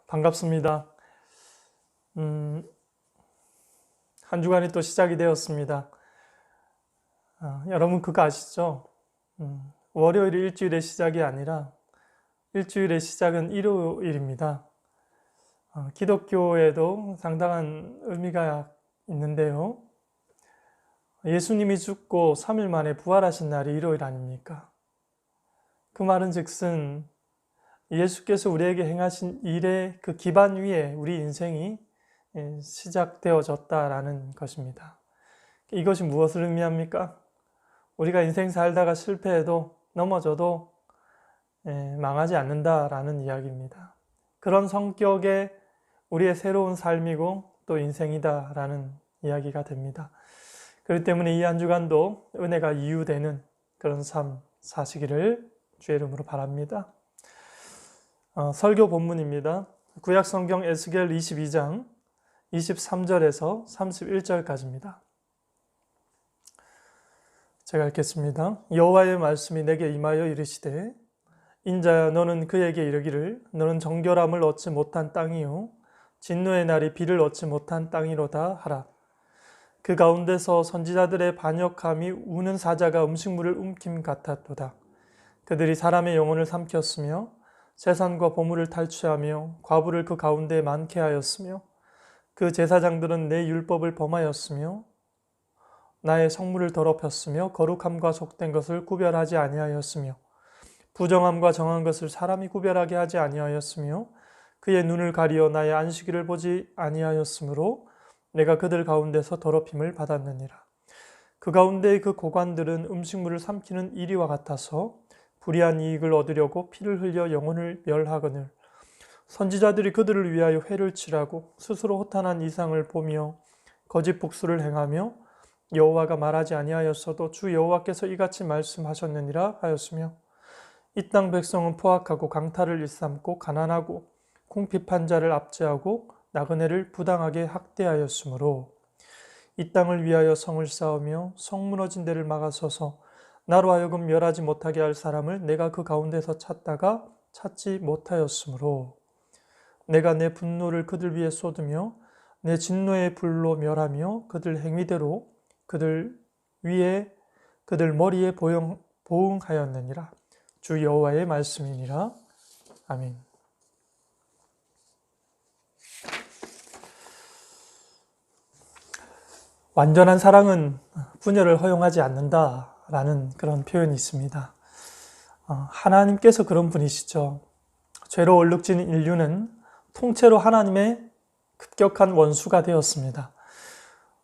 반갑습니다. 한 주간이 또 시작이 되었습니다. 여러분 그거 아시죠? 월요일이 일주일의 시작이 아니라 일주일의 시작은 일요일입니다. 기독교에도 상당한 의미가 있는데요. 예수님이 죽고 3일 만에 부활하신 날이 일요일 아닙니까? 그 말은 즉슨 예수께서 우리에게 행하신 일의 그 기반 위에 우리 인생이 시작되어졌다라는 것입니다. 이것이 무엇을 의미합니까? 우리가 인생 살다가 실패해도 넘어져도 망하지 않는다라는 이야기입니다. 그런 성격의 우리의 새로운 삶이고 또 인생이다라는 이야기가 됩니다. 그렇기 때문에 이 한 주간도 은혜가 이유되는 그런 삶 사시기를 주의 이름으로 바랍니다. 설교 본문입니다. 구약 성경 에스겔 22장 23절에서 31절까지입니다. 제가 읽겠습니다. 여호와의 말씀이 내게 임하여 이르시되 인자야 너는 그에게 이르기를 너는 정결함을 얻지 못한 땅이요 진노의 날이 비를 얻지 못한 땅이로다 하라. 그 가운데서 선지자들의 반역함이 우는 사자가 음식물을 움킴 같았도다. 그들이 사람의 영혼을 삼켰으며 재산과 보물을 탈취하며 과부를 그 가운데 많게 하였으며 그 제사장들은 내 율법을 범하였으며 나의 성물을 더럽혔으며 거룩함과 속된 것을 구별하지 아니하였으며 부정함과 정한 것을 사람이 구별하게 하지 아니하였으며 그의 눈을 가리어 나의 안식일을 보지 아니하였으므로 내가 그들 가운데서 더럽힘을 받았느니라. 그 가운데의 그 고관들은 음식물을 삼키는 이리와 같아서 불의한 이익을 얻으려고 피를 흘려 영혼을 멸하거늘 선지자들이 그들을 위하여 회를 치라고 스스로 호탄한 이상을 보며 거짓 복수를 행하며 여호와가 말하지 아니하였어도 주 여호와께서 이같이 말씀하셨느니라 하였으며 이 땅 백성은 포악하고 강탈을 일삼고 가난하고 궁핍한 자를 압제하고 나그네를 부당하게 학대하였으므로 이 땅을 위하여 성을 쌓으며 성 무너진 데를 막아서서 나로 하여금 멸하지 못하게 할 사람을 내가 그 가운데서 찾다가 찾지 못하였으므로 내가 내 분노를 그들 위에 쏟으며 내 진노의 불로 멸하며 그들 행위대로 그들 위에 그들 머리에 보응하였느니라. 주 여호와의 말씀이니라. 아멘. 완전한 사랑은 분열을 허용하지 않는다라는 그런 표현이 있습니다. 하나님께서 그런 분이시죠. 죄로 얼룩진 인류는 통째로 하나님의 급격한 원수가 되었습니다.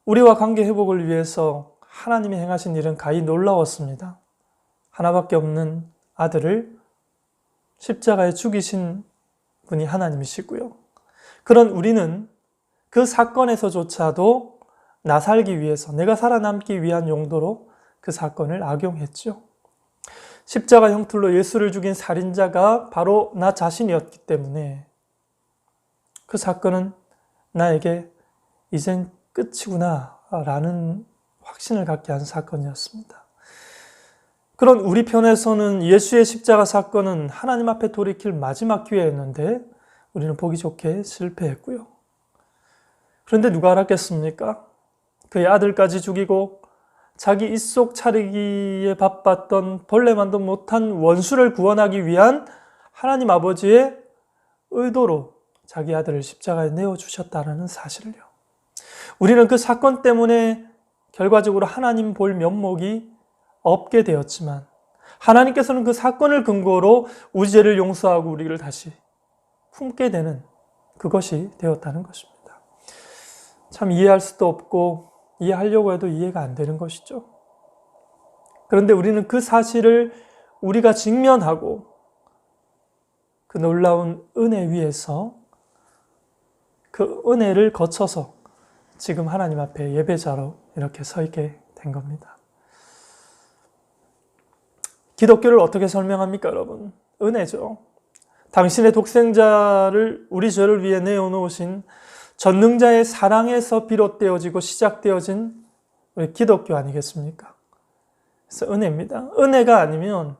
우리와 관계 회복을 위해서 하나님이 행하신 일은 가히 놀라웠습니다. 하나밖에 없는 아들을 십자가에 죽이신 분이 하나님이시고요. 그런 우리는 그 사건에서조차도 나 살기 위해서, 내가 살아남기 위한 용도로 그 사건을 악용했죠. 십자가 형틀로 예수를 죽인 살인자가 바로 나 자신이었기 때문에 그 사건은 나에게 이젠 끝이구나 라는 확신을 갖게 한 사건이었습니다. 그런 우리 편에서는 예수의 십자가 사건은 하나님 앞에 돌이킬 마지막 기회였는데 우리는 보기 좋게 실패했고요. 그런데 누가 알았겠습니까? 그의 아들까지 죽이고 자기 입속 차리기에 바빴던 벌레만도 못한 원수를 구원하기 위한 하나님 아버지의 의도로 자기 아들을 십자가에 내어주셨다는 사실을요. 우리는 그 사건 때문에 결과적으로 하나님 볼 면목이 없게 되었지만 하나님께서는 그 사건을 근거로 우리 죄를 용서하고 우리를 다시 품게 되는 그것이 되었다는 것입니다. 참 이해할 수도 없고 이해하려고 해도 이해가 안 되는 것이죠. 그런데 우리는 그 사실을 우리가 직면하고 그 놀라운 은혜 위에서 그 은혜를 거쳐서 지금 하나님 앞에 예배자로 이렇게 서 있게 된 겁니다. 기독교를 어떻게 설명합니까, 여러분? 은혜죠. 당신의 독생자를 우리 죄를 위해 내어놓으신 전능자의 사랑에서 비롯되어지고 시작되어진 우리 기독교 아니겠습니까? 그래서 은혜입니다. 은혜가 아니면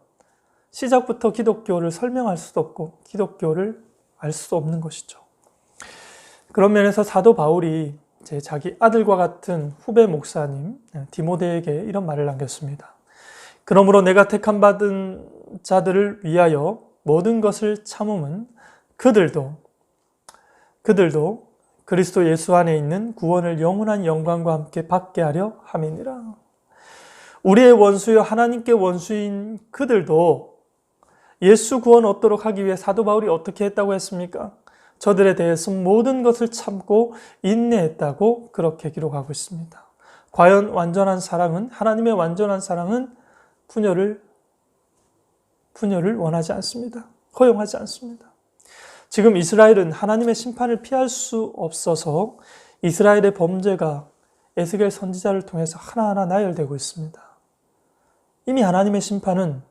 시작부터 기독교를 설명할 수도 없고 기독교를 알 수도 없는 것이죠. 그런 면에서 사도 바울이 자기 아들과 같은 후배 목사님 디모데에게 이런 말을 남겼습니다. 그러므로 내가 택함 받은 자들을 위하여 모든 것을 참음은 그들도 그리스도 예수 안에 있는 구원을 영원한 영광과 함께 받게 하려 함이니라. 우리의 원수요 하나님께 원수인 그들도 예수 구원 얻도록 하기 위해 사도 바울이 어떻게 했다고 했습니까? 저들에 대해서 모든 것을 참고 인내했다고 그렇게 기록하고 있습니다. 과연 하나님의 완전한 사랑은 분열을 원하지 않습니다. 허용하지 않습니다. 지금 이스라엘은 하나님의 심판을 피할 수 없어서 이스라엘의 범죄가 에스겔 선지자를 통해서 하나하나 나열되고 있습니다. 이미 하나님의 심판은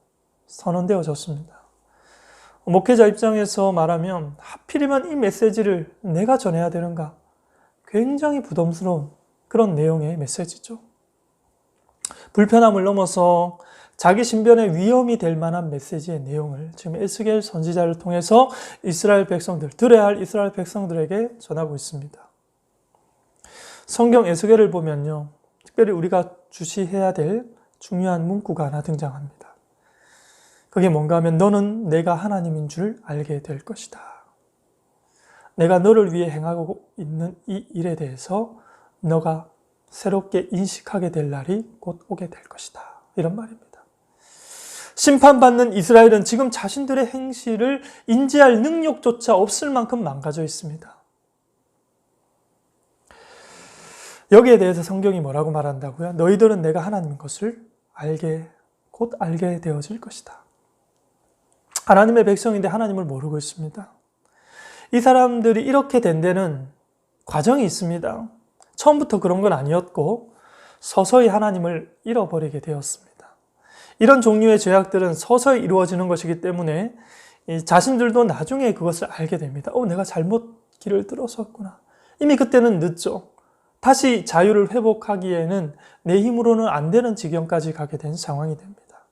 선언되어졌습니다. 목회자 입장에서 말하면 하필이면 이 메시지를 내가 전해야 되는가? 굉장히 부담스러운 그런 내용의 메시지죠. 불편함을 넘어서 자기 신변에 위험이 될 만한 메시지의 내용을 지금 에스겔 선지자를 통해서 들어야 할 이스라엘 백성들에게 전하고 있습니다. 성경 에스겔을 보면요, 특별히 우리가 주시해야 될 중요한 문구가 하나 등장합니다. 그게 뭔가 하면 너는 내가 하나님인 줄 알게 될 것이다. 내가 너를 위해 행하고 있는 이 일에 대해서 너가 새롭게 인식하게 될 날이 곧 오게 될 것이다. 이런 말입니다. 심판받는 이스라엘은 지금 자신들의 행실을 인지할 능력조차 없을 만큼 망가져 있습니다. 여기에 대해서 성경이 뭐라고 말한다고요? 너희들은 내가 하나님인 것을 곧 알게 되어질 것이다. 하나님의 백성인데 하나님을 모르고 있습니다. 이 사람들이 이렇게 된 데는 과정이 있습니다. 처음부터 그런 건 아니었고 서서히 하나님을 잃어버리게 되었습니다. 이런 종류의 죄악들은 서서히 이루어지는 것이기 때문에 자신들도 나중에 그것을 알게 됩니다. 내가 잘못 길을 들어섰구나. 이미 그때는 늦죠. 다시 자유를 회복하기에는 내 힘으로는 안 되는 지경까지 가게 된 상황이 됩니다.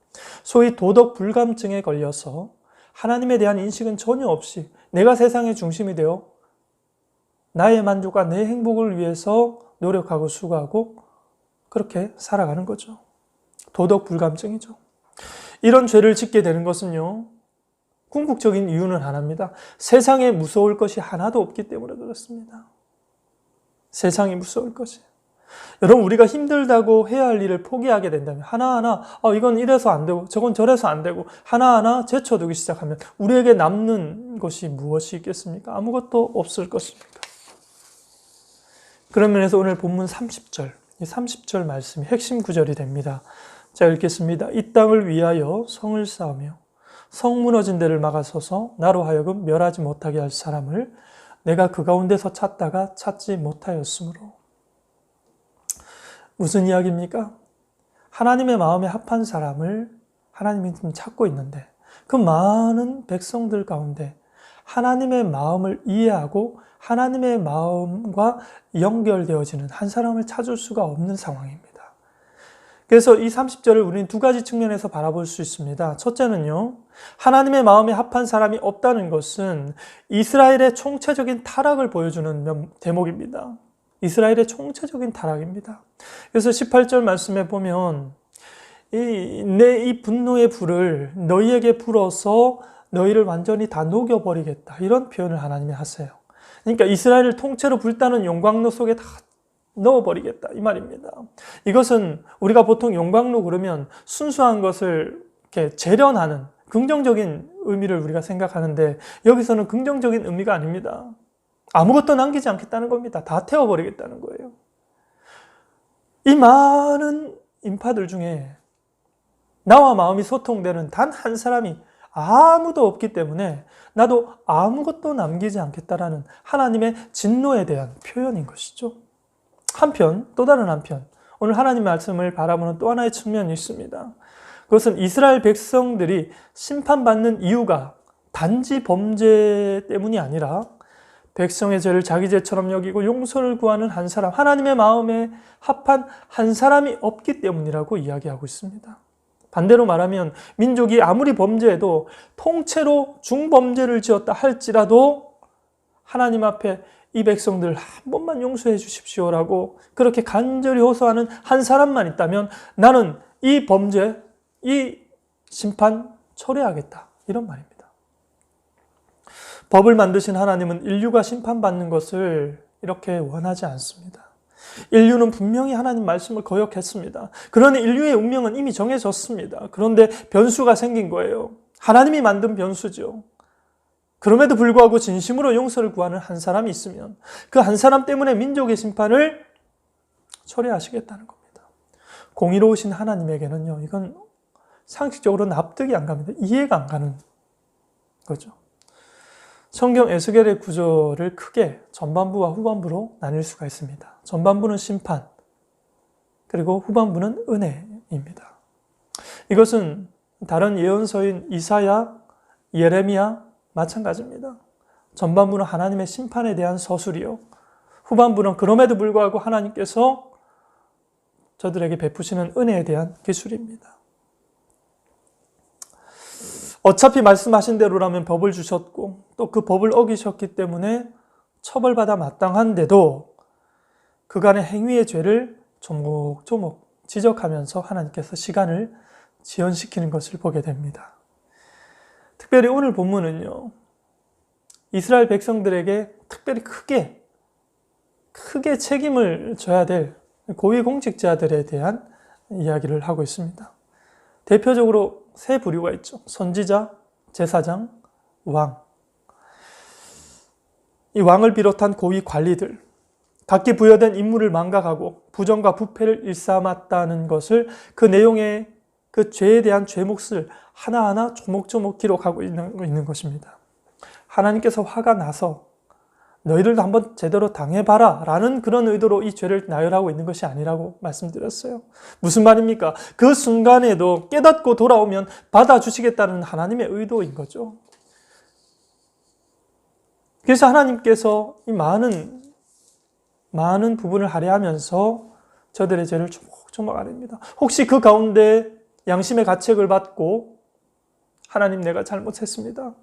소위 도덕 불감증에 걸려서 하나님에 대한 인식은 전혀 없이 내가 세상의 중심이 되어 나의 만족과 내 행복을 위해서 노력하고 수고하고 그렇게 살아가는 거죠. 도덕 불감증이죠. 이런 죄를 짓게 되는 것은요, 궁극적인 이유는 하나입니다. 세상에 무서울 것이 하나도 없기 때문에 그렇습니다. 세상이 무서울 것이. 여러분, 우리가 힘들다고 해야 할 일을 포기하게 된다면 하나하나 이건 이래서 안 되고 저건 저래서 안 되고 하나하나 제쳐두기 시작하면 우리에게 남는 것이 무엇이 있겠습니까? 아무것도 없을 것입니다. 그런 면에서 오늘 본문 30절, 이 30절 말씀이 핵심 구절이 됩니다. 자, 읽겠습니다. 이 땅을 위하여 성을 쌓으며 성 무너진 데를 막아서서 나로 하여금 멸하지 못하게 할 사람을 내가 그 가운데서 찾다가 찾지 못하였으므로. 무슨 이야기입니까? 하나님의 마음에 합한 사람을 하나님이 지금 찾고 있는데 그 많은 백성들 가운데 하나님의 마음을 이해하고 하나님의 마음과 연결되어지는 한 사람을 찾을 수가 없는 상황입니다. 그래서 이 30절을 우리는 두 가지 측면에서 바라볼 수 있습니다. 첫째는요, 하나님의 마음에 합한 사람이 없다는 것은 이스라엘의 총체적인 타락을 보여주는 대목입니다. 이스라엘의 총체적인 타락입니다. 그래서 18절 말씀에 보면 내 이 분노의 불을 너희에게 불어서 너희를 완전히 다 녹여버리겠다. 이런 표현을 하나님이 하세요. 그러니까 이스라엘을 통째로 불타는 용광로 속에 다 넣어버리겠다. 이 말입니다. 이것은 우리가 보통 용광로 그러면 순수한 것을 이렇게 재련하는 긍정적인 의미를 우리가 생각하는데 여기서는 긍정적인 의미가 아닙니다. 아무것도 남기지 않겠다는 겁니다. 다 태워버리겠다는 거예요. 이 많은 인파들 중에 나와 마음이 소통되는 단 한 사람이 아무도 없기 때문에 나도 아무것도 남기지 않겠다라는 하나님의 진노에 대한 표현인 것이죠. 한편, 또 다른 한편, 오늘 하나님 말씀을 바라보는 또 하나의 측면이 있습니다. 그것은 이스라엘 백성들이 심판받는 이유가 단지 범죄 때문이 아니라 백성의 죄를 자기 죄처럼 여기고 용서를 구하는 한 사람, 하나님의 마음에 합한 한 사람이 없기 때문이라고 이야기하고 있습니다. 반대로 말하면 민족이 아무리 범죄해도 통째로 중범죄를 지었다 할지라도 하나님 앞에 이 백성들 한 번만 용서해 주십시오라고 그렇게 간절히 호소하는 한 사람만 있다면 나는 이 범죄, 이 심판 철회하겠다. 이런 말입니다. 법을 만드신 하나님은 인류가 심판받는 것을 이렇게 원하지 않습니다. 인류는 분명히 하나님 말씀을 거역했습니다. 그러니 인류의 운명은 이미 정해졌습니다. 그런데 변수가 생긴 거예요. 하나님이 만든 변수죠. 그럼에도 불구하고 진심으로 용서를 구하는 한 사람이 있으면 그 한 사람 때문에 민족의 심판을 처리하시겠다는 겁니다. 공의로우신 하나님에게는요, 이건 상식적으로 납득이 안 갑니다. 이해가 안 가는 거죠. 성경 에스겔의 구절을 크게 전반부와 후반부로 나뉠 수가 있습니다. 전반부는 심판, 그리고 후반부는 은혜입니다. 이것은 다른 예언서인 이사야, 예레미야 마찬가지입니다. 전반부는 하나님의 심판에 대한 서술이요. 후반부는 그럼에도 불구하고 하나님께서 저들에게 베푸시는 은혜에 대한 기술입니다. 어차피 말씀하신 대로라면 법을 주셨고 또 그 법을 어기셨기 때문에 처벌받아 마땅한데도 그간의 행위의 죄를 조목조목 지적하면서 하나님께서 시간을 지연시키는 것을 보게 됩니다. 특별히 오늘 본문은요, 이스라엘 백성들에게 특별히 크게 책임을 져야 될 고위공직자들에 대한 이야기를 하고 있습니다. 대표적으로 세 부류가 있죠. 선지자, 제사장, 왕. 이 왕을 비롯한 고위 관리들, 각기 부여된 임무를 망각하고 부정과 부패를 일삼았다는 것을 그 내용의 그 죄에 대한 죄목을 하나하나 조목조목 기록하고 있는 것입니다. 하나님께서 화가 나서 너희들도 한번 제대로 당해봐라 라는 그런 의도로 이 죄를 나열하고 있는 것이 아니라고 말씀드렸어요. 무슨 말입니까? 그 순간에도 깨닫고 돌아오면 받아주시겠다는 하나님의 의도인 거죠. 그래서 하나님께서 이 많은 부분을 할애하면서 저들의 죄를 조목조목 아릅니다. 혹시 그 가운데 양심의 가책을 받고 하나님 내가 잘못했습니다.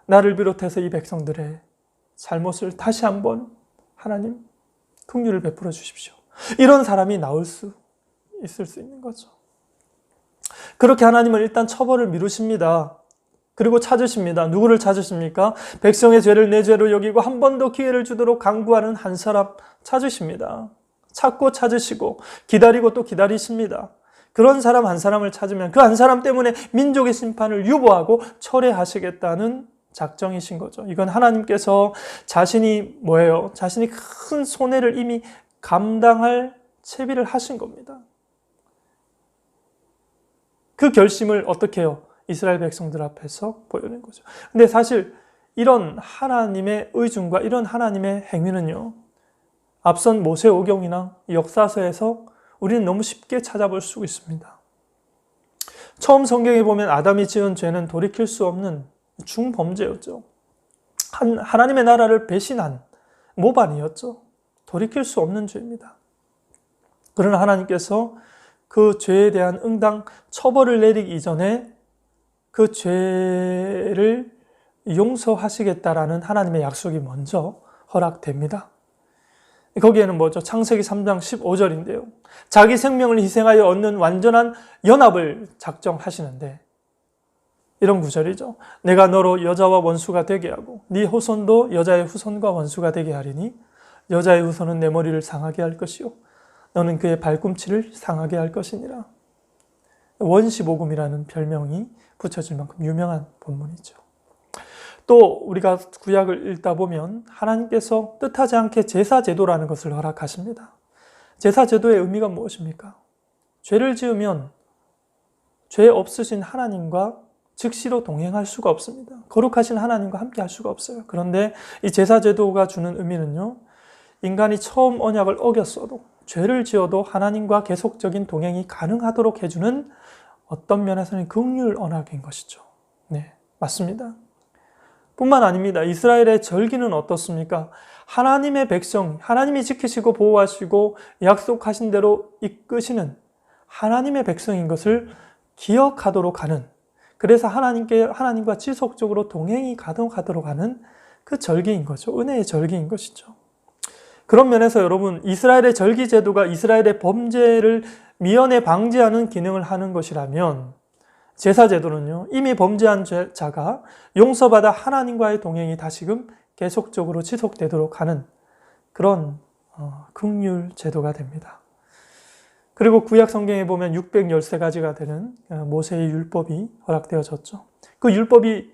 나를 비롯해서 이 백성들의 잘못을 다시 한번 하나님 긍휼을 베풀어 주십시오. 이런 사람이 있을 수 있는 거죠. 그렇게 하나님은 일단 처벌을 미루십니다. 그리고 찾으십니다. 누구를 찾으십니까? 백성의 죄를 내 죄로 여기고 한 번 더 기회를 주도록 강구하는 한 사람 찾으십니다. 찾고 찾으시고 기다리고 또 기다리십니다. 그런 사람 한 사람을 찾으면 그 한 사람 때문에 민족의 심판을 유보하고 철회하시겠다는 작정이신 거죠. 이건 하나님께서 자신이 뭐예요? 자신이 큰 손해를 이미 감당할 채비를 하신 겁니다. 그 결심을 어떻게 해요? 이스라엘 백성들 앞에서 보여낸 거죠. 근데 사실 이런 하나님의 의중과 이런 하나님의 행위는요, 앞선 모세오경이나 역사서에서 우리는 너무 쉽게 찾아볼 수 있습니다. 처음 성경에 보면 아담이 지은 죄는 돌이킬 수 없는 중범죄였죠. 하나님의 나라를 배신한 모반이었죠. 돌이킬 수 없는 죄입니다. 그러나 하나님께서 그 죄에 대한 응당 처벌을 내리기 이전에 그 죄를 용서하시겠다라는 하나님의 약속이 먼저 허락됩니다. 거기에는 뭐죠? 창세기 3장 15절인데요. 자기 생명을 희생하여 얻는 완전한 연합을 작정하시는데 이런 구절이죠. 내가 너로 여자와 원수가 되게 하고 네 후손도 여자의 후손과 원수가 되게 하리니 여자의 후손은 내 머리를 상하게 할 것이요 너는 그의 발꿈치를 상하게 할 것이니라. 원시복음이라는 별명이 붙여질 만큼 유명한 본문이죠. 또 우리가 구약을 읽다 보면 하나님께서 뜻하지 않게 제사제도라는 것을 허락하십니다. 제사제도의 의미가 무엇입니까? 죄를 지으면 죄 없으신 하나님과 즉시로 동행할 수가 없습니다. 거룩하신 하나님과 함께 할 수가 없어요. 그런데 이 제사제도가 주는 의미는요, 인간이 처음 언약을 어겼어도 죄를 지어도 하나님과 계속적인 동행이 가능하도록 해주는 어떤 면에서는 긍휼 언약인 것이죠. 네, 맞습니다. 뿐만 아닙니다. 이스라엘의 절기는 어떻습니까? 하나님의 백성, 하나님이 지키시고 보호하시고 약속하신 대로 이끄시는 하나님의 백성인 것을 기억하도록 하는, 그래서 하나님과 지속적으로 동행이 가능하도록 하는 그 절기인 거죠. 은혜의 절기인 것이죠. 그런 면에서 여러분, 이스라엘의 절기 제도가 이스라엘의 범죄를 미연에 방지하는 기능을 하는 것이라면 제사 제도는요, 이미 범죄한 자가 용서받아 하나님과의 동행이 다시금 계속적으로 지속되도록 하는 그런 긍휼 제도가 됩니다. 그리고 구약 성경에 보면 613가지가 되는 모세의 율법이 허락되어졌죠. 그 율법이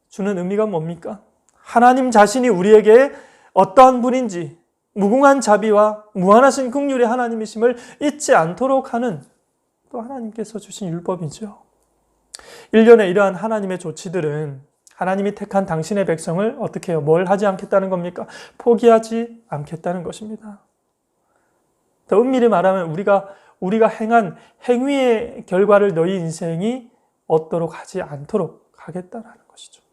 주는 의미가 뭡니까? 하나님 자신이 우리에게 어떠한 분인지, 무궁한 자비와 무한하신 긍휼의 하나님이심을 잊지 않도록 하는 또 하나님께서 주신 율법이죠. 일련의 이러한 하나님의 조치들은 하나님이 택한 당신의 백성을 어떻게 해요? 뭘 하지 않겠다는 겁니까? 포기하지 않겠다는 것입니다. 더 엄밀히 말하면 우리가 행한 행위의 결과를 너희 인생이 얻도록 하지 않도록 하겠다는 것이죠.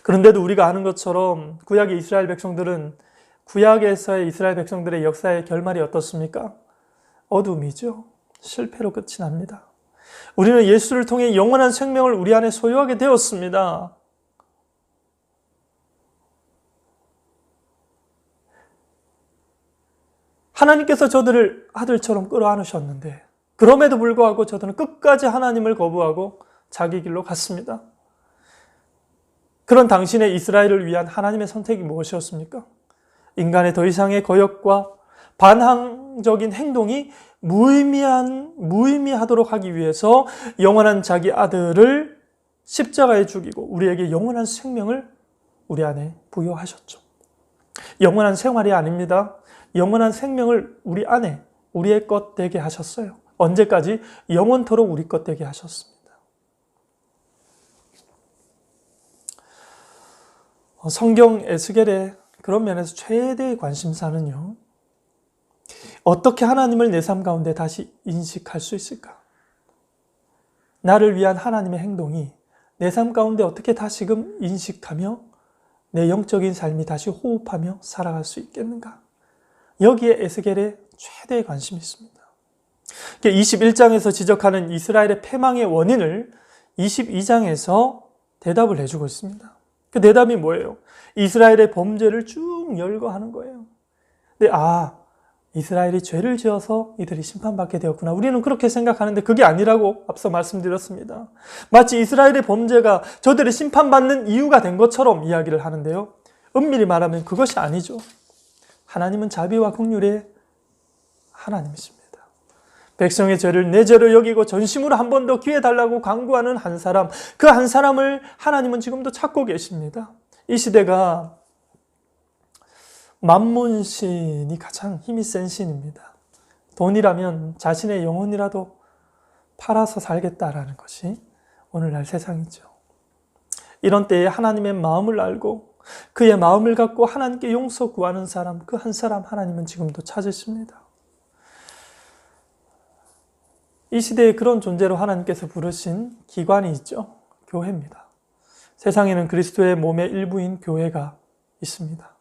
그런데도 우리가 아는 것처럼 구약의 이스라엘 백성들은 구약에서의 이스라엘 백성들의 역사의 결말이 어떻습니까? 어둠이죠. 실패로 끝이 납니다. 우리는 예수를 통해 영원한 생명을 우리 안에 소유하게 되었습니다. 하나님께서 저들을 아들처럼 끌어안으셨는데 그럼에도 불구하고 저들은 끝까지 하나님을 거부하고 자기 길로 갔습니다. 그런 당신의 이스라엘을 위한 하나님의 선택이 무엇이었습니까? 인간의 더 이상의 거역과 반항적인 행동이 무의미하도록 하기 위해서 영원한 자기 아들을 십자가에 죽이고 우리에게 영원한 생명을 우리 안에 부여하셨죠. 영원한 생활이 아닙니다. 영원한 생명을 우리 안에 우리의 것 되게 하셨어요. 언제까지? 영원토록 우리 것 되게 하셨습니다. 성경 에스겔의 그런 면에서 최대의 관심사는요, 어떻게 하나님을 내 삶 가운데 다시 인식할 수 있을까? 나를 위한 하나님의 행동이 내 삶 가운데 어떻게 다시금 인식하며 내 영적인 삶이 다시 호흡하며 살아갈 수 있겠는가? 여기에 에스겔의 최대의 관심이 있습니다. 21장에서 지적하는 이스라엘의 패망의 원인을 22장에서 대답을 해주고 있습니다. 그 대답이 뭐예요? 이스라엘의 범죄를 쭉 열거하는 거예요. 근데 이스라엘이 죄를 지어서 이들이 심판받게 되었구나. 우리는 그렇게 생각하는데 그게 아니라고 앞서 말씀드렸습니다. 마치 이스라엘의 범죄가 저들이 심판받는 이유가 된 것처럼 이야기를 하는데요. 엄밀히 말하면 그것이 아니죠. 하나님은 자비와 긍휼의 하나님이십니다. 백성의 죄를 내 죄로 여기고 전심으로 한 번 더 기회 달라고 간구하는 한 사람, 그 한 사람을 하나님은 지금도 찾고 계십니다. 이 시대가 만문신이 가장 힘이 센 신입니다. 돈이라면 자신의 영혼이라도 팔아서 살겠다라는 것이 오늘날 세상이죠. 이런 때에 하나님의 마음을 알고 그의 마음을 갖고 하나님께 용서 구하는 사람, 그 한 사람 하나님은 지금도 찾으십니다. 이 시대에 그런 존재로 하나님께서 부르신 기관이 있죠. 교회입니다. 세상에는 그리스도의 몸의 일부인 교회가 있습니다.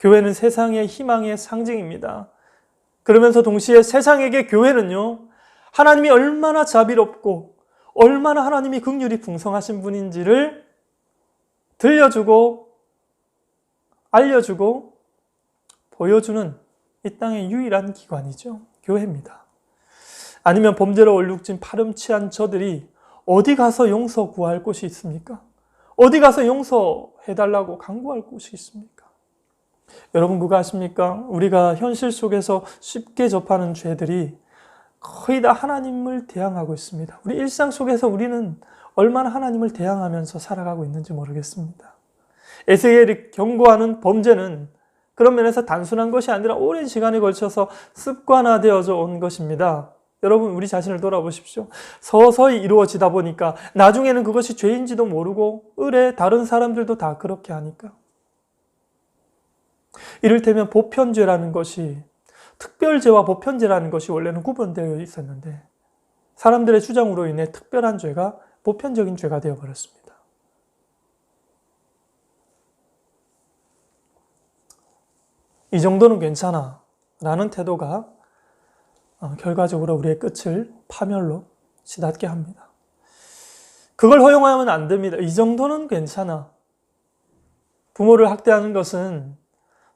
교회는 세상의 희망의 상징입니다. 그러면서 동시에 세상에게 교회는요, 하나님이 얼마나 자비롭고 얼마나 하나님이 긍휼이 풍성하신 분인지를 들려주고 알려주고 보여주는 이 땅의 유일한 기관이죠. 교회입니다. 아니면 범죄로 얼룩진 파렴치한 저들이 어디 가서 용서 구할 곳이 있습니까? 어디 가서 용서해달라고 간구할 곳이 있습니까? 여러분 그거 아십니까? 우리가 현실 속에서 쉽게 접하는 죄들이 거의 다 하나님을 대항하고 있습니다. 우리 일상 속에서 우리는 얼마나 하나님을 대항하면서 살아가고 있는지 모르겠습니다. 에스겔이 경고하는 범죄는 그런 면에서 단순한 것이 아니라 오랜 시간에 걸쳐서 습관화되어져 온 것입니다. 여러분 우리 자신을 돌아보십시오. 서서히 이루어지다 보니까 나중에는 그것이 죄인지도 모르고 의뢰 다른 사람들도 다 그렇게 하니까. 이를테면 보편죄라는 것이, 특별죄와 보편죄라는 것이 원래는 구분되어 있었는데 사람들의 주장으로 인해 특별한 죄가 보편적인 죄가 되어버렸습니다. 이 정도는 괜찮아 라는 태도가 결과적으로 우리의 끝을 파멸로 치닫게 합니다. 그걸 허용하면 안 됩니다. 이 정도는 괜찮아. 부모를 학대하는 것은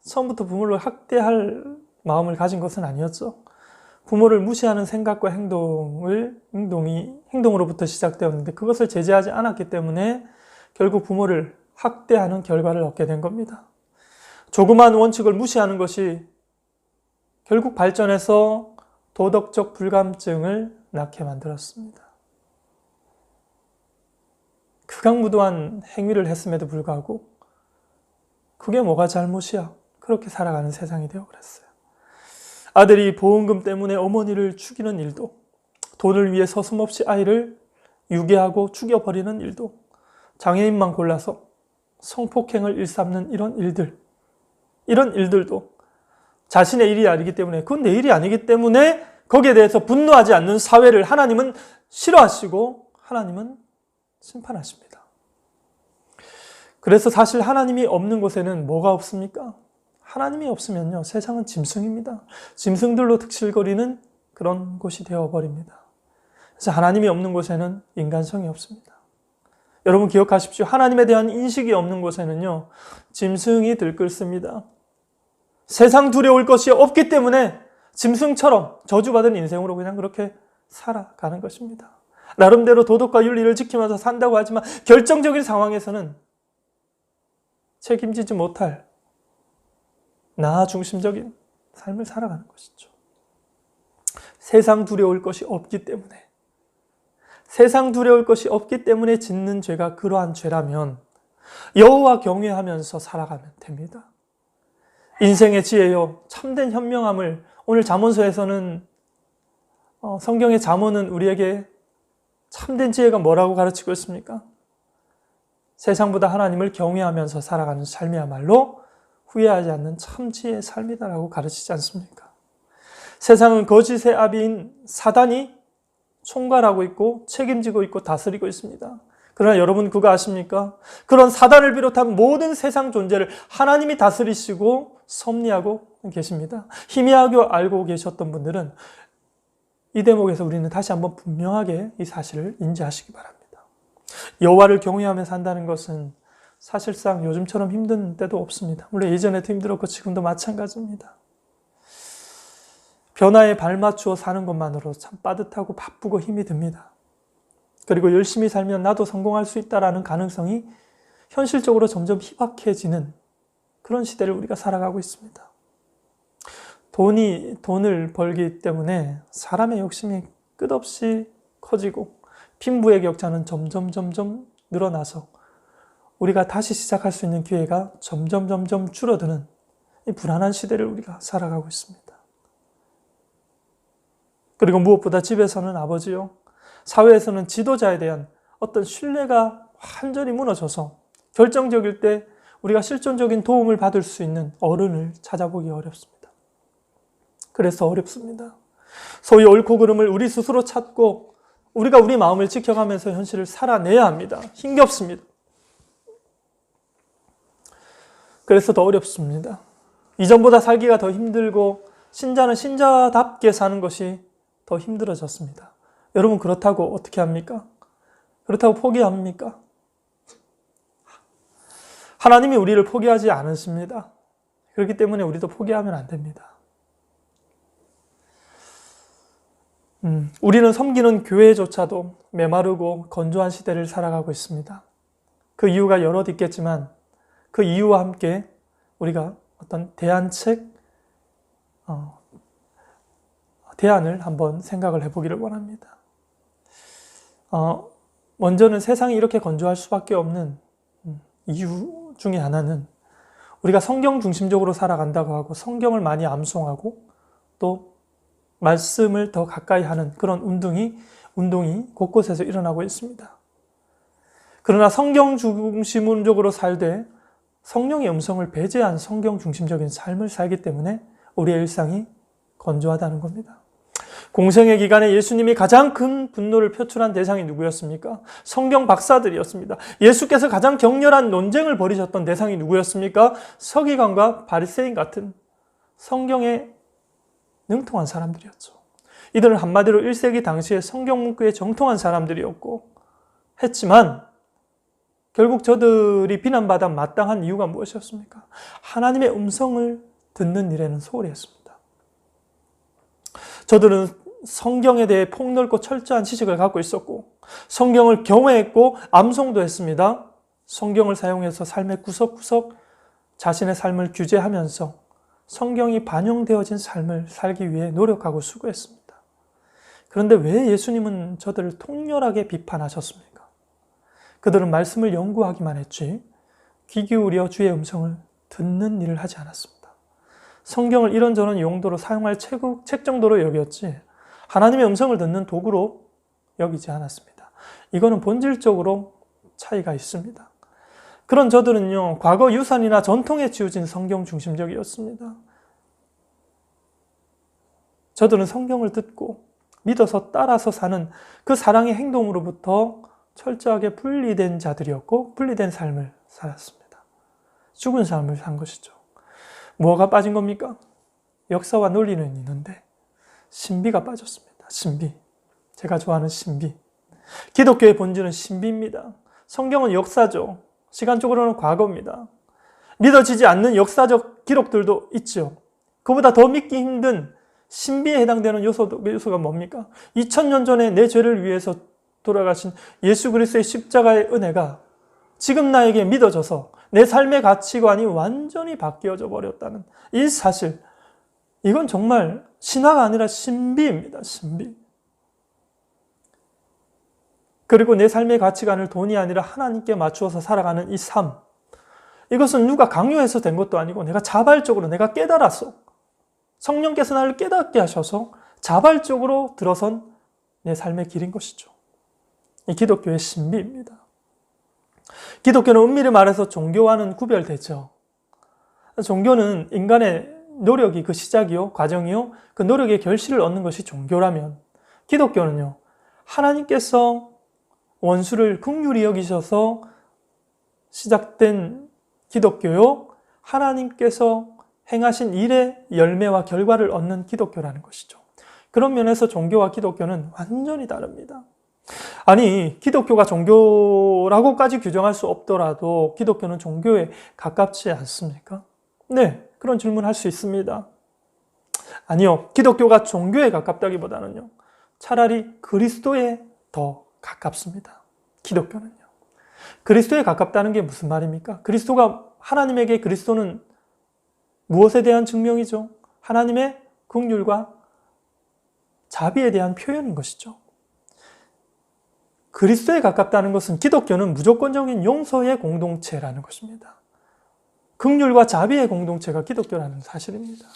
처음부터 부모를 학대할 마음을 가진 것은 아니었죠. 부모를 무시하는 생각과 행동으로부터 시작되었는데 그것을 제재하지 않았기 때문에 결국 부모를 학대하는 결과를 얻게 된 겁니다. 조그마한 원칙을 무시하는 것이 결국 발전해서 도덕적 불감증을 낳게 만들었습니다. 극악무도한 행위를 했음에도 불구하고 그게 뭐가 잘못이야? 그렇게 살아가는 세상이 되어버렸어요. 아들이 보험금 때문에 어머니를 죽이는 일도, 돈을 위해 서슴없이 아이를 유괴하고 죽여버리는 일도, 장애인만 골라서 성폭행을 일삼는 이런 일들도 자신의 일이 아니기 때문에, 그건 내 일이 아니기 때문에 거기에 대해서 분노하지 않는 사회를 하나님은 싫어하시고 하나님은 심판하십니다. 그래서 사실 하나님이 없는 곳에는 뭐가 없습니까? 하나님이 없으면요, 세상은 짐승입니다. 짐승들로 득실거리는 그런 곳이 되어버립니다. 그래서 하나님이 없는 곳에는 인간성이 없습니다. 여러분 기억하십시오. 하나님에 대한 인식이 없는 곳에는요, 짐승이 들끓습니다. 세상 두려울 것이 없기 때문에 짐승처럼 저주받은 인생으로 그냥 그렇게 살아가는 것입니다. 나름대로 도덕과 윤리를 지키면서 산다고 하지만 결정적인 상황에서는 책임지지 못할 나 중심적인 삶을 살아가는 것이죠. 세상 두려울 것이 없기 때문에 짓는 죄가 그러한 죄라면 여호와 경외하면서 살아가면 됩니다. 인생의 지혜요, 참된 현명함을 오늘 잠언서에서는 성경의 잠언은 우리에게 참된 지혜가 뭐라고 가르치고 있습니까? 세상보다 하나님을 경외하면서 살아가는 삶이야말로 후회하지 않는 참 지혜의 삶이다라고 가르치지 않습니까? 세상은 거짓의 아비인 사단이 총괄하고 있고 책임지고 있고 다스리고 있습니다. 그러나 여러분 그거 아십니까? 그런 사단을 비롯한 모든 세상 존재를 하나님이 다스리시고 섭리하고 계십니다. 희미하게 알고 계셨던 분들은 이 대목에서 우리는 다시 한번 분명하게 이 사실을 인지하시기 바랍니다. 여호와를 경외하며 산다는 것은 사실상 요즘처럼 힘든 때도 없습니다. 물론 예전에도 힘들었고 지금도 마찬가지입니다. 변화에 발맞추어 사는 것만으로 참 빠듯하고 바쁘고 힘이 듭니다. 그리고 열심히 살면 나도 성공할 수 있다라는 가능성이 현실적으로 점점 희박해지는 그런 시대를 우리가 살아가고 있습니다. 돈을 벌기 때문에 사람의 욕심이 끝없이 커지고 빈부의 격차는 점점 늘어나서 우리가 다시 시작할 수 있는 기회가 점점 줄어드는 이 불안한 시대를 우리가 살아가고 있습니다. 그리고 무엇보다 집에서는 아버지요, 사회에서는 지도자에 대한 어떤 신뢰가 완전히 무너져서 결정적일 때 우리가 실존적인 도움을 받을 수 있는 어른을 찾아보기 어렵습니다. 그래서 어렵습니다. 소위 옳고 그름을 우리 스스로 찾고 우리가 우리 마음을 지켜가면서 현실을 살아내야 합니다. 힘겹습니다. 그래서 더 어렵습니다. 이전보다 살기가 더 힘들고 신자는 신자답게 사는 것이 더 힘들어졌습니다. 여러분 그렇다고 어떻게 합니까? 그렇다고 포기합니까? 하나님이 우리를 포기하지 않으십니다. 그렇기 때문에 우리도 포기하면 안 됩니다. 우리는 섬기는 교회조차도 메마르고 건조한 시대를 살아가고 있습니다. 그 이유가 여럿 있겠지만 그 이유와 함께 우리가 어떤 대안을 한번 생각을 해보기를 원합니다. 먼저는 세상이 이렇게 건조할 수밖에 없는 이유 중에 하나는 우리가 성경 중심적으로 살아간다고 하고 성경을 많이 암송하고 또 말씀을 더 가까이 하는 그런 운동이 곳곳에서 일어나고 있습니다. 그러나 성경 중심적으로 살되 성령의 음성을 배제한 성경 중심적인 삶을 살기 때문에 우리의 일상이 건조하다는 겁니다. 공생의 기간에 예수님이 가장 큰 분노를 표출한 대상이 누구였습니까? 성경 박사들이었습니다. 예수께서 가장 격렬한 논쟁을 벌이셨던 대상이 누구였습니까? 서기관과 바리새인 같은 성경에 능통한 사람들이었죠. 이들은 한마디로 1세기 당시에 성경 문구에 정통한 사람들이었고 했지만 결국 저들이 비난받아 마땅한 이유가 무엇이었습니까? 하나님의 음성을 듣는 일에는 소홀히 했습니다. 저들은 성경에 대해 폭넓고 철저한 지식을 갖고 있었고 성경을 경외했고 암송도 했습니다. 성경을 사용해서 삶의 구석구석 자신의 삶을 규제하면서 성경이 반영되어진 삶을 살기 위해 노력하고 수고했습니다. 그런데 왜 예수님은 저들을 통렬하게 비판하셨습니까? 그들은 말씀을 연구하기만 했지 귀 기울여 주의 음성을 듣는 일을 하지 않았습니다. 성경을 이런저런 용도로 사용할 책 정도로 여겼지 하나님의 음성을 듣는 도구로 여기지 않았습니다. 이거는 본질적으로 차이가 있습니다. 그런 저들은요, 과거 유산이나 전통에 지어진 성경 중심적이었습니다. 저들은 성경을 듣고 믿어서 따라서 사는 그 사랑의 행동으로부터 철저하게 분리된 자들이었고 분리된 삶을 살았습니다. 죽은 삶을 산 것이죠. 뭐가 빠진 겁니까? 역사와 논리는 있는데 신비가 빠졌습니다. 신비. 제가 좋아하는 신비. 기독교의 본질은 신비입니다. 성경은 역사죠. 시간적으로는 과거입니다. 믿어지지 않는 역사적 기록들도 있죠. 그보다 더 믿기 힘든 신비에 해당되는 요소가 뭡니까? 2000년 전에 내 죄를 위해서 돌아가신 예수 그리스도의 십자가의 은혜가 지금 나에게 믿어져서 내 삶의 가치관이 완전히 바뀌어져 버렸다는 이 사실. 이건 정말 신화가 아니라 신비입니다. 신비. 그리고 내 삶의 가치관을 돈이 아니라 하나님께 맞추어서 살아가는 이 삶. 이것은 누가 강요해서 된 것도 아니고 내가 자발적으로 내가 깨달았어. 성령께서 나를 깨닫게 하셔서 자발적으로 들어선 내 삶의 길인 것이죠. 이 기독교의 신비입니다. 기독교는 은밀히 말해서 종교와는 구별되죠. 종교는 인간의 노력이 그 시작이요, 과정이요, 그 노력의 결실을 얻는 것이 종교라면 기독교는요, 하나님께서 원수를 긍휼히 여기셔서 시작된 기독교요, 하나님께서 행하신 일의 열매와 결과를 얻는 기독교라는 것이죠. 그런 면에서 종교와 기독교는 완전히 다릅니다. 아니, 기독교가 종교라고까지 규정할 수 없더라도 기독교는 종교에 가깝지 않습니까? 네, 그런 질문을 할 수 있습니다. 아니요, 기독교가 종교에 가깝다기보다는요, 차라리 그리스도에 더 가깝습니다. 기독교는요. 그리스도에 가깝다는 게 무슨 말입니까? 하나님에게 그리스도는 무엇에 대한 증명이죠? 하나님의 긍휼과 자비에 대한 표현인 것이죠. 그리스도에 가깝다는 것은 기독교는 무조건적인 용서의 공동체라는 것입니다. 긍휼과 자비의 공동체가 기독교라는 사실입니다.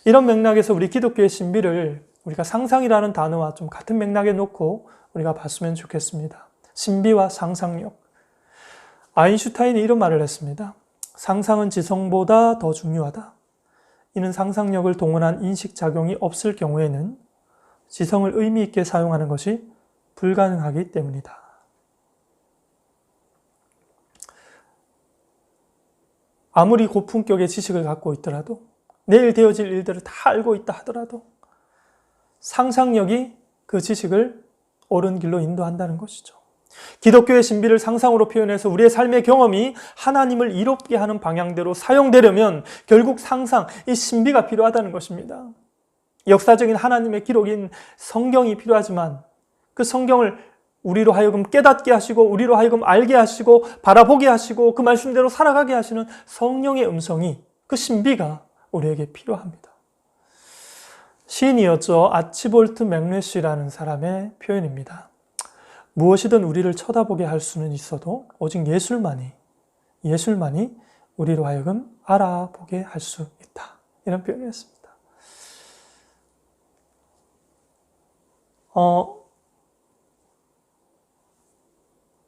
이런 맥락에서 우리 기독교의 신비를 우리가 상상이라는 단어와 좀 같은 맥락에 놓고 우리가 봤으면 좋겠습니다. 신비와 상상력. 아인슈타인이 이런 말을 했습니다. 상상은 지성보다 더 중요하다. 이는 상상력을 동원한 인식작용이 없을 경우에는 지성을 의미 있게 사용하는 것이 불가능하기 때문이다. 아무리 고품격의 지식을 갖고 있더라도 내일 되어질 일들을 다 알고 있다 하더라도 상상력이 그 지식을 옳은 길로 인도한다는 것이죠. 기독교의 신비를 상상으로 표현해서 우리의 삶의 경험이 하나님을 이롭게 하는 방향대로 사용되려면 결국 상상, 이 신비가 필요하다는 것입니다. 역사적인 하나님의 기록인 성경이 필요하지만 그 성경을 우리로 하여금 깨닫게 하시고 우리로 하여금 알게 하시고 바라보게 하시고 그 말씀대로 살아가게 하시는 성령의 음성이, 그 신비가 우리에게 필요합니다. 시인이었죠. 아치볼트 맥래쉬라는 사람의 표현입니다. 무엇이든 우리를 쳐다보게 할 수는 있어도 오직 예술만이 우리로 하여금 알아보게 할 수 있다. 이런 표현을 했습니다.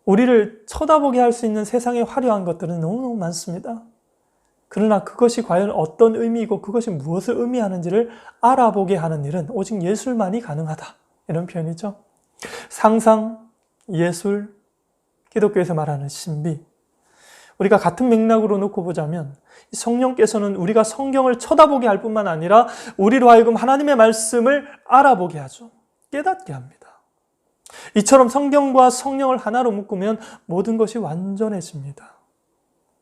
우리를 쳐다보게 할 수 있는 세상의 화려한 것들은 너무너무 많습니다. 그러나 그것이 과연 어떤 의미이고 그것이 무엇을 의미하는지를 알아보게 하는 일은 오직 예술만이 가능하다. 이런 표현이죠. 상상, 예술, 기독교에서 말하는 신비. 우리가 같은 맥락으로 놓고 보자면 성령께서는 우리가 성경을 쳐다보게 할 뿐만 아니라 우리로 하여금 하나님의 말씀을 알아보게 하죠. 깨닫게 합니다. 이처럼 성경과 성령을 하나로 묶으면 모든 것이 완전해집니다.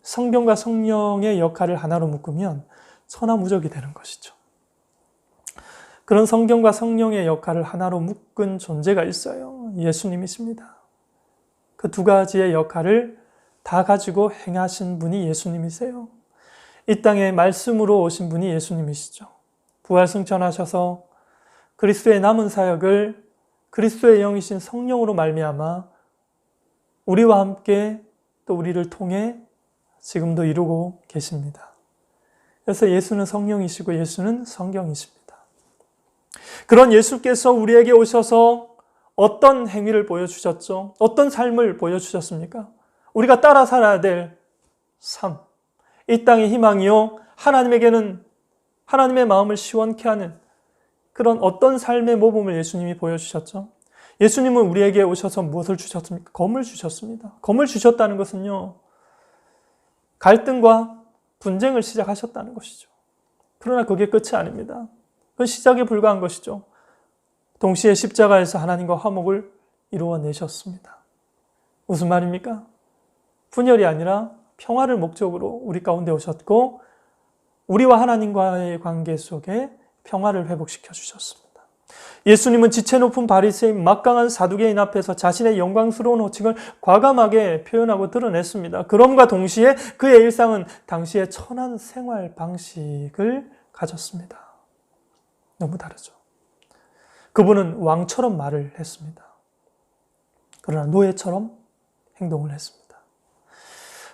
성경과 성령의 역할을 하나로 묶으면 천하무적이 되는 것이죠. 그런 성경과 성령의 역할을 하나로 묶은 존재가 있어요. 예수님이십니다. 그 두 가지의 역할을 다 가지고 행하신 분이 예수님이세요. 이 땅에 말씀으로 오신 분이 예수님이시죠. 부활승천하셔서 그리스도의 남은 사역을 그리스도의 영이신 성령으로 말미암아 우리와 함께 또 우리를 통해 지금도 이루고 계십니다. 그래서 예수는 성령이시고 예수는 성경이십니다. 그런 예수께서 우리에게 오셔서 어떤 행위를 보여주셨죠? 어떤 삶을 보여주셨습니까? 우리가 따라 살아야 될 삶. 이 땅의 희망이요. 하나님에게는 하나님의 마음을 시원케 하는 그런 어떤 삶의 모범을 예수님이 보여주셨죠? 예수님은 우리에게 오셔서 무엇을 주셨습니까? 검을 주셨습니다. 검을 주셨다는 것은요. 갈등과 분쟁을 시작하셨다는 것이죠. 그러나 그게 끝이 아닙니다. 그건 시작에 불과한 것이죠. 동시에 십자가에서 하나님과 화목을 이루어내셨습니다. 무슨 말입니까? 분열이 아니라 평화를 목적으로 우리 가운데 오셨고 우리와 하나님과의 관계 속에 평화를 회복시켜 주셨습니다. 예수님은 지체 높은 바리새인 막강한 사두개인 앞에서 자신의 영광스러운 호칭을 과감하게 표현하고 드러냈습니다. 그럼과 동시에 그의 일상은 당시의 천한 생활 방식을 가졌습니다. 너무 다르죠. 그분은 왕처럼 말을 했습니다. 그러나 노예처럼 행동을 했습니다.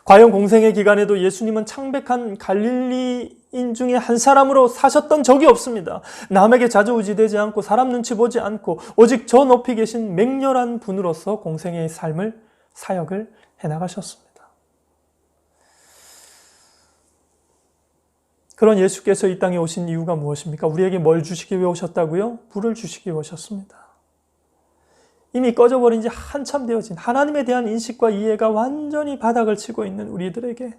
과연 공생의 기간에도 예수님은 창백한 갈릴리인 중에 한 사람으로 사셨던 적이 없습니다. 남에게 좌지우지되지 않고 사람 눈치 보지 않고 오직 저 높이 계신 맹렬한 분으로서 공생의 삶을 사역을 해나가셨습니다. 그런 예수께서 이 땅에 오신 이유가 무엇입니까? 우리에게 뭘 주시기 위해 오셨다고요? 불을 주시기 위해 오셨습니다. 이미 꺼져버린 지 한참 되어진 하나님에 대한 인식과 이해가 완전히 바닥을 치고 있는 우리들에게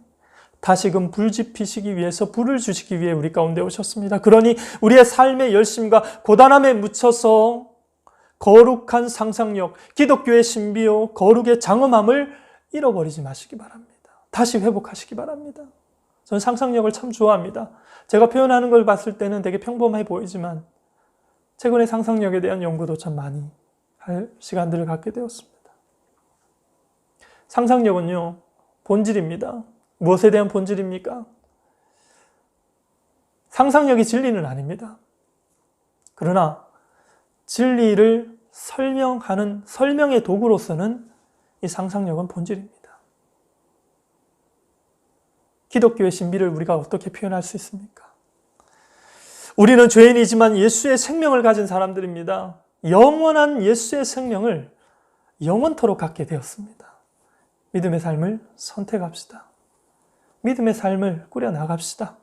다시금 불 지피시기 위해서 불을 주시기 위해 우리 가운데 오셨습니다. 그러니 우리의 삶의 열심과 고단함에 묻혀서 거룩한 상상력, 기독교의 신비요, 거룩의 장엄함을 잃어버리지 마시기 바랍니다. 다시 회복하시기 바랍니다. 저는 상상력을 참 좋아합니다. 제가 표현하는 걸 봤을 때는 되게 평범해 보이지만 최근에 상상력에 대한 연구도 참 많이 할 시간들을 갖게 되었습니다. 상상력은요, 본질입니다. 무엇에 대한 본질입니까? 상상력이 진리는 아닙니다. 그러나 진리를 설명하는 설명의 도구로서는 이 상상력은 본질입니다. 기독교의 신비를 우리가 어떻게 표현할 수 있습니까? 우리는 죄인이지만 예수의 생명을 가진 사람들입니다. 영원한 예수의 생명을 영원토록 갖게 되었습니다. 믿음의 삶을 선택합시다. 믿음의 삶을 꾸려나갑시다.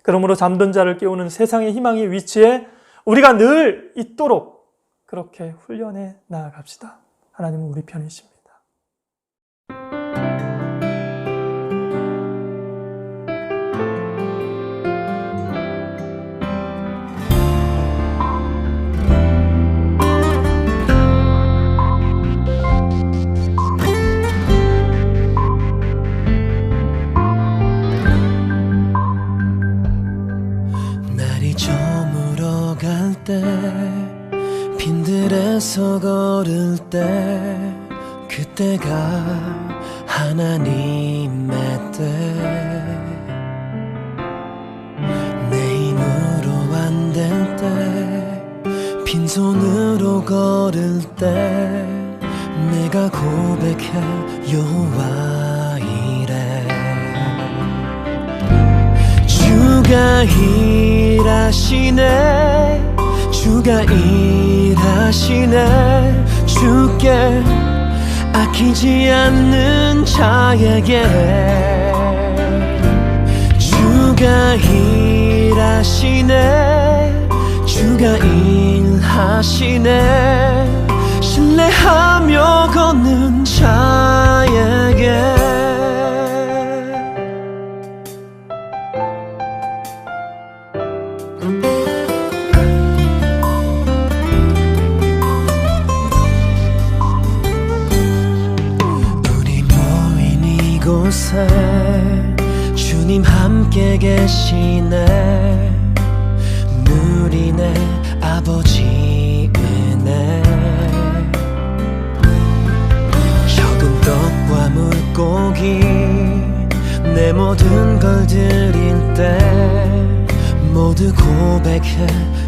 그러므로 잠든 자를 깨우는 세상의 희망의 위치에 우리가 늘 있도록 그렇게 훈련해 나아갑시다. 하나님은 우리 편이십니다. 빈들에서 걸을 때 그때가 하나님의 때 내 힘으로 안 될 때 빈손으로 걸을 때 내가 고백해 여호와 이래 주가 일하시네 주가 일하시네 주께 아끼지 않는 자에게 주가 일하시네 주가 일하시네 신뢰하며 걷는 자에게 이곳에 주님 함께 계시네. 누리네 아버지 은혜. 적은 떡과 물고기 내 모든 걸 드릴 때 모두 고백해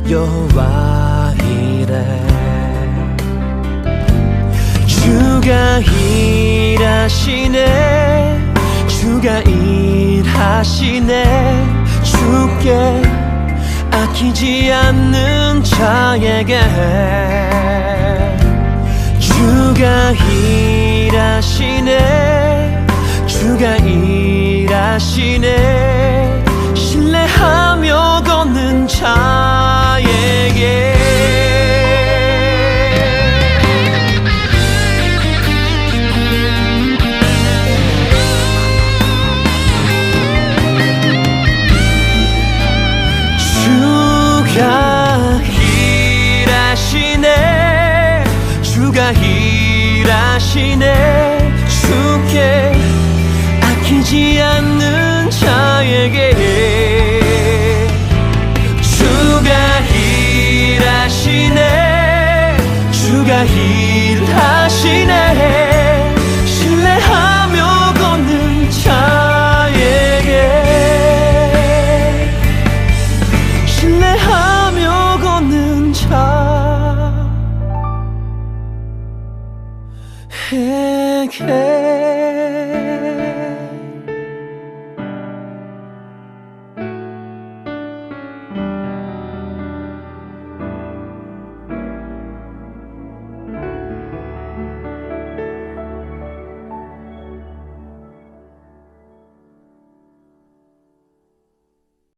여호와 이래. 주가 일하시네. 주가 일하시네. 주께 아끼지 않는 자에게 주가 일하시네. 주가 일하시네. 신뢰하며 걷는 자에게 주가 일하시네. 주가 일하시네. 주께 아끼지 않는 자에게 주가 일하시네. 주가 일하시네. 신뢰하며 걷는 자에게 신뢰하며 걷는 자에게